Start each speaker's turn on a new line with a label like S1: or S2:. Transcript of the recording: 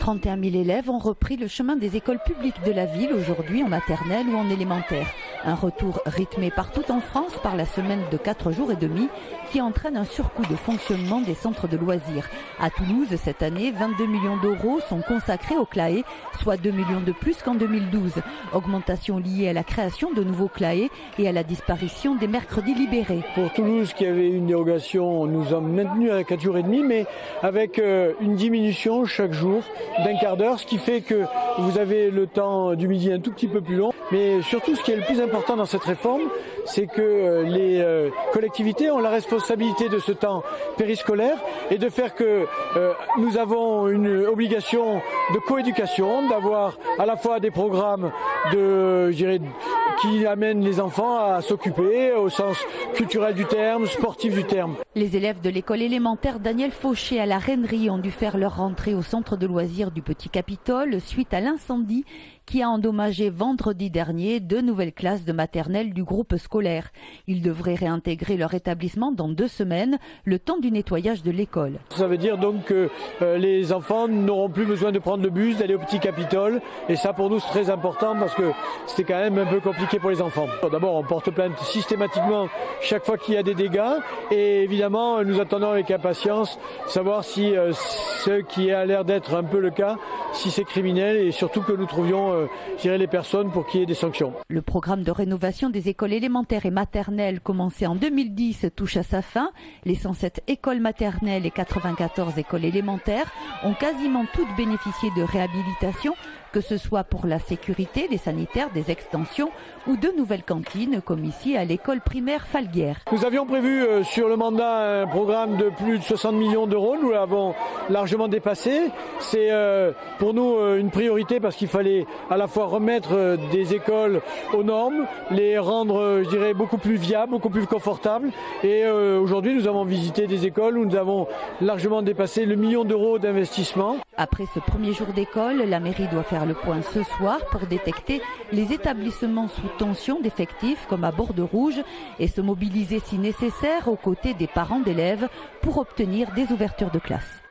S1: 31 000 élèves ont repris le chemin des écoles publiques de la ville aujourd'hui en maternelle ou en élémentaire. Un retour rythmé partout en France par la semaine de 4 jours et demi qui entraîne un surcoût de fonctionnement des centres de loisirs. À Toulouse, cette année, 22 millions d'euros sont consacrés au CLAE, soit 2 millions de plus qu'en 2012. Augmentation liée à la création de nouveaux CLAE et à la disparition des mercredis libérés.
S2: Pour Toulouse, qui avait une dérogation, nous sommes maintenus à 4 jours et demi, mais avec une diminution chaque jour d'un quart d'heure, ce qui fait que vous avez le temps du midi un tout petit peu plus long. Mais surtout, ce qui est le plus important dans cette réforme, c'est que les collectivités ont la responsabilité de ce temps périscolaire et de faire que nous avons une obligation de coéducation, d'avoir à la fois des programmes qui amènent les enfants à s'occuper au sens culturel du terme, sportif du terme.
S1: Les élèves de l'école élémentaire Daniel Fauché à la Rennerie ont dû faire leur rentrée au centre de loisirs du Petit Capitole suite à l'incendie qui a endommagé vendredi dernier 2 nouvelles classes de maternelle du groupe scolaire. Ils devraient réintégrer leur établissement dans 2 semaines, le temps du nettoyage de l'école.
S2: Ça veut dire donc que les enfants n'auront plus besoin de prendre le bus, d'aller au Petit Capitole. Et ça, pour nous, c'est très important parce que c'était quand même un peu compliqué pour les enfants. D'abord, on porte plainte systématiquement chaque fois qu'il y a des dégâts. Et évidemment, nous attendons avec impatience savoir si ce qui a l'air d'être un peu le cas, si c'est criminel et surtout que nous trouvions les personnes pour qu'il y ait des sanctions.
S1: Le programme de rénovation des écoles élémentaires et maternelles commencé en 2010 touche à sa fin. Les 107 écoles maternelles et 94 écoles élémentaires ont quasiment toutes bénéficié de réhabilitation, que ce soit pour la sécurité, les sanitaires, des extensions ou de nouvelles cantines comme ici à l'école primaire Falguière.
S2: Nous avions prévu sur le mandat un programme de plus de 60 millions d'euros. Nous l'avons largement dépassé. C'est pour nous une priorité parce qu'il fallait à la fois remettre des écoles aux normes, les rendre, beaucoup plus viables, beaucoup plus confortables. Et aujourd'hui, nous avons visité des écoles où nous avons largement dépassé le million d'euros d'investissement.
S1: Après ce premier jour d'école, la mairie doit faire le point ce soir pour détecter les établissements sous tension d'effectifs comme à Bordeaux-Rouge et se mobiliser si nécessaire aux côtés des parents d'élèves pour obtenir des ouvertures de classe.